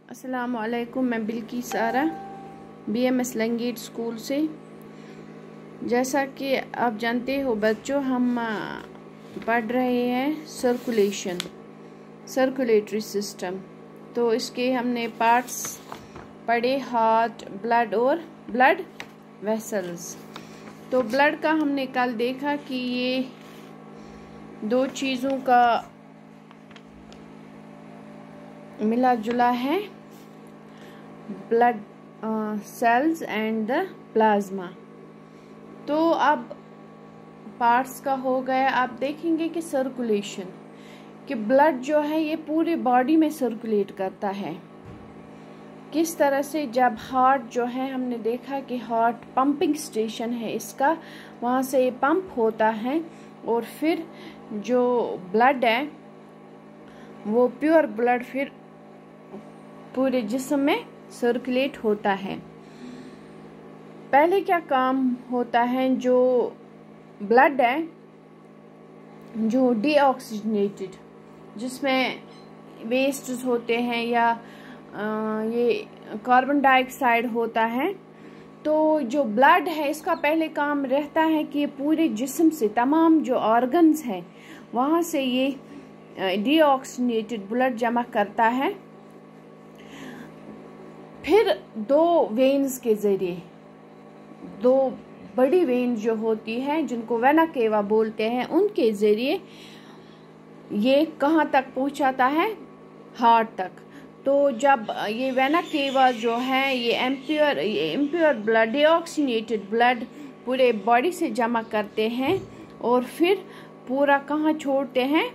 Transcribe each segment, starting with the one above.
अस्सलामुअलैकुम। मैं बिल्की सारा BMS लंगेट स्कूल से। जैसा कि आप जानते हो बच्चों, हम पढ़ रहे हैं सर्कुलेटरी सिस्टम। तो इसके हमने पार्ट्स पढ़े, हार्ट, ब्लड और ब्लड वेसल्स। तो ब्लड का हमने कल देखा कि ये दो चीज़ों का मिला जुला है, blood cells and the plasma. तो अब पार्ट्स का हो गया। आप देखेंगे कि सर्कुलेशन, कि ब्लड जो है ये पूरे बॉडी में सर्कुलेट करता है। किस तरह से, जब हार्ट जो है, हमने देखा कि हार्ट पंपिंग स्टेशन है इसका, वहाँ से ये पंप होता है और फिर जो ब्लड है वो प्योर ब्लड फिर पूरे जिस्म में सर्कुलेट होता है। पहले क्या काम होता है, जो ब्लड है जो डीऑक्सीजनेटेड, जिसमें वेस्ट्स होते हैं या ये कार्बन डाइऑक्साइड होता है, तो जो ब्लड है इसका पहले काम रहता है कि ये पूरे जिस्म से तमाम जो ऑर्गन्स हैं वहाँ से ये डीऑक्सीजनेटेड ब्लड जमा करता है। फिर दो वेन्स के जरिए, दो बड़ी वेन जो होती है जिनको वेना केवा बोलते हैं, उनके जरिए ये कहाँ तक पहुँचाता है, हार्ट तक। तो जब ये वेना केवा जो है ये इम्प्योर ब्लड, डीऑक्सीजनेटेड ब्लड पूरे बॉडी से जमा करते हैं और फिर पूरा कहाँ छोड़ते हैं,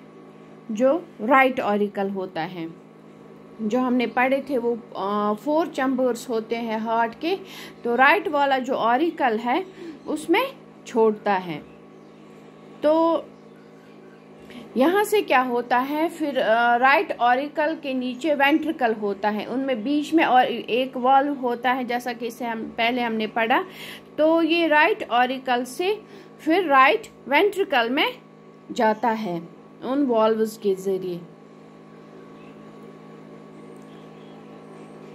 जो राइट ऑरिकल होता है, जो हमने पढ़े थे वो 4 चैम्बर्स होते हैं हार्ट के। तो राइट वाला जो ऑरिकल है उसमें छोड़ता है। तो यहाँ से क्या होता है, फिर राइट ऑरिकल के नीचे वेंट्रिकल होता है, उनमें बीच में और एक वाल्व होता है, जैसा कि इसे हमने पढ़ा। तो ये राइट ऑरिकल से फिर राइट वेंट्रिकल में जाता है उन वाल्व्स के जरिए।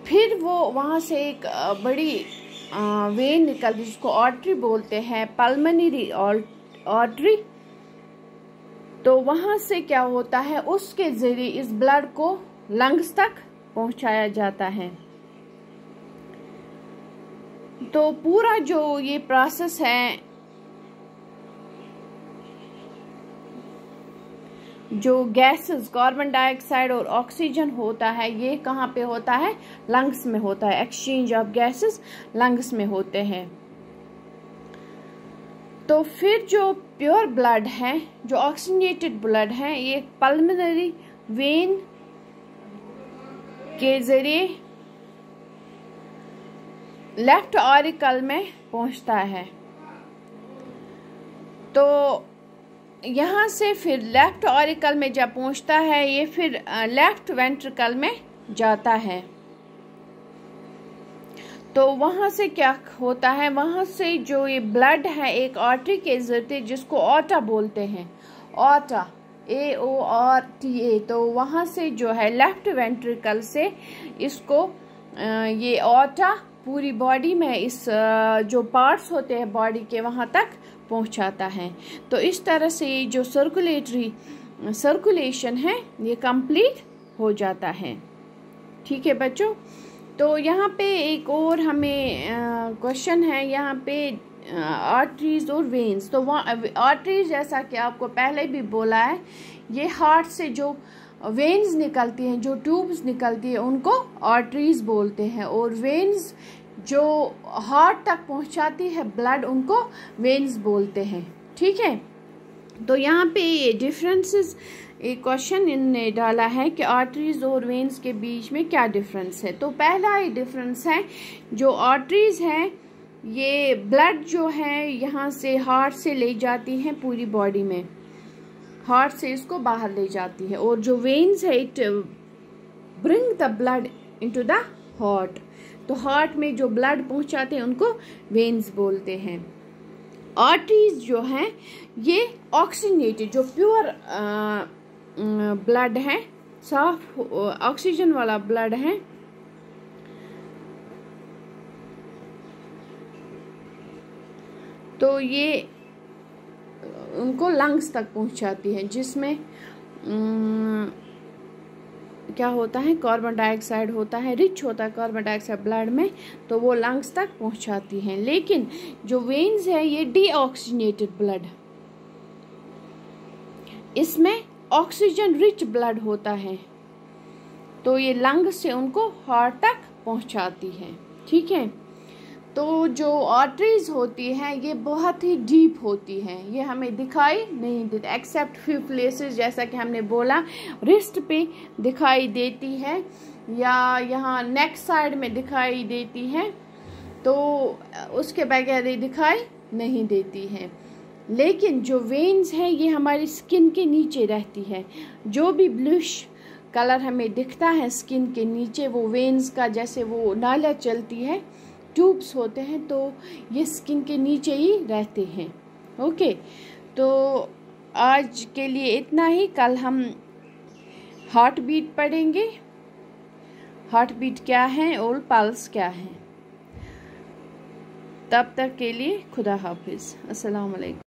फिर वो वहाँ से एक बड़ी वेन निकलती, जिसको आर्टरी बोलते हैं, पल्मोनरी आर्टरी। तो वहाँ से क्या होता है, उसके जरिए इस ब्लड को लंग्स तक पहुँचाया जाता है। तो पूरा जो ये प्रोसेस है, जो गैसेस कार्बन डाइऑक्साइड और ऑक्सीजन होता है, ये कहाँ पे होता है, लंग्स में होता है। एक्सचेंज ऑफ गैसेस लंग्स में होते हैं। तो फिर जो प्योर ब्लड है, जो ऑक्सीजनेटेड ब्लड है, ये पल्मोनरी वेन के जरिए लेफ्ट ऑरिकल में पहुंचता है। तो यहाँ से फिर लेफ्ट ऑरिकल में जब पहुंचता है, ये फिर लेफ्ट वेंट्रिकल में जाता है। तो वहाँ से क्या होता है, वहाँ से जो ये ब्लड है एक आर्टरी के जरिए, जिसको ऑटा बोलते हैं, ऑटा, AORTA। तो वहाँ से जो है लेफ्ट वेंट्रिकल से इसको ये ऑटा पूरी बॉडी में इस जो पार्ट्स होते हैं बॉडी के वहाँ तक पहुँचाता है। तो इस तरह से ये जो सर्कुलेशन है ये कंप्लीट हो जाता है। ठीक है बच्चों। तो यहाँ पे एक और हमें क्वेश्चन है, यहाँ पे आर्टरीज और वेन्स। तो वहाँ आर्टरीज, जैसा कि आपको पहले भी बोला है, ये हार्ट से जो वेन्स निकलती हैं, जो ट्यूब्स निकलती है, उनको आर्टरीज बोलते हैं। और वेन्स जो हार्ट तक पहुँचाती है ब्लड, उनको वेन्स बोलते हैं। ठीक है। तो यहाँ पे ये डिफरेंसेस, एक क्वेश्चन इनने डाला है कि आर्टरीज और वेन्स के बीच में क्या डिफरेंस है। तो पहला ही डिफरेंस है, जो आर्टरीज है ये ब्लड जो है यहाँ से हार्ट से ले जाती हैं पूरी बॉडी में, हार्ट से इसको बाहर ले जाती है। और जो वेन्स है it bring the blood into the heart. तो हार्ट में जो ब्लड पहुँचाते हैं उनको वेन्स बोलते हैं। आर्टरीज जो हैं ये ऑक्सीजनेटेड, जो प्योर ब्लड है, साफ ऑक्सीजन वाला ब्लड है, तो ये उनको लंग्स तक पहुंचाती है, जिसमें क्या होता है, कार्बन डाइऑक्साइड होता है, रिच होता है कार्बन डाइऑक्साइड ब्लड में, तो वो लंग्स तक पहुंचाती हैं। लेकिन जो वेन्स है ये डीऑक्सीजनेटेड ब्लड, इसमें ऑक्सीजन रिच ब्लड होता है, तो ये लंग से उनको हार्ट तक पहुंचाती है। ठीक है, तो जो आर्टरीज होती हैं ये बहुत ही डीप होती हैं, ये हमें दिखाई नहीं देती एक्सेप्ट फ्यू प्लेसेस, जैसा कि हमने बोला रिस्ट पे दिखाई देती है या यहाँ नेक साइड में दिखाई देती है, तो उसके बगैर ये दिखाई नहीं देती है। लेकिन जो वेन्स हैं ये हमारी स्किन के नीचे रहती है, जो भी ब्लूइश कलर हमें दिखता है स्किन के नीचे, वो वेन्स का जैसे वो नाला चलती है, ट्यूब्स होते हैं, तो ये स्किन के नीचे ही रहते हैं। ओके, तो आज के लिए इतना ही। कल हम हार्ट बीट पढ़ेंगे, हार्ट बीट क्या है और पल्स क्या है। तब तक के लिए खुदा हाफिज़, अस्सलाम वालेकुम।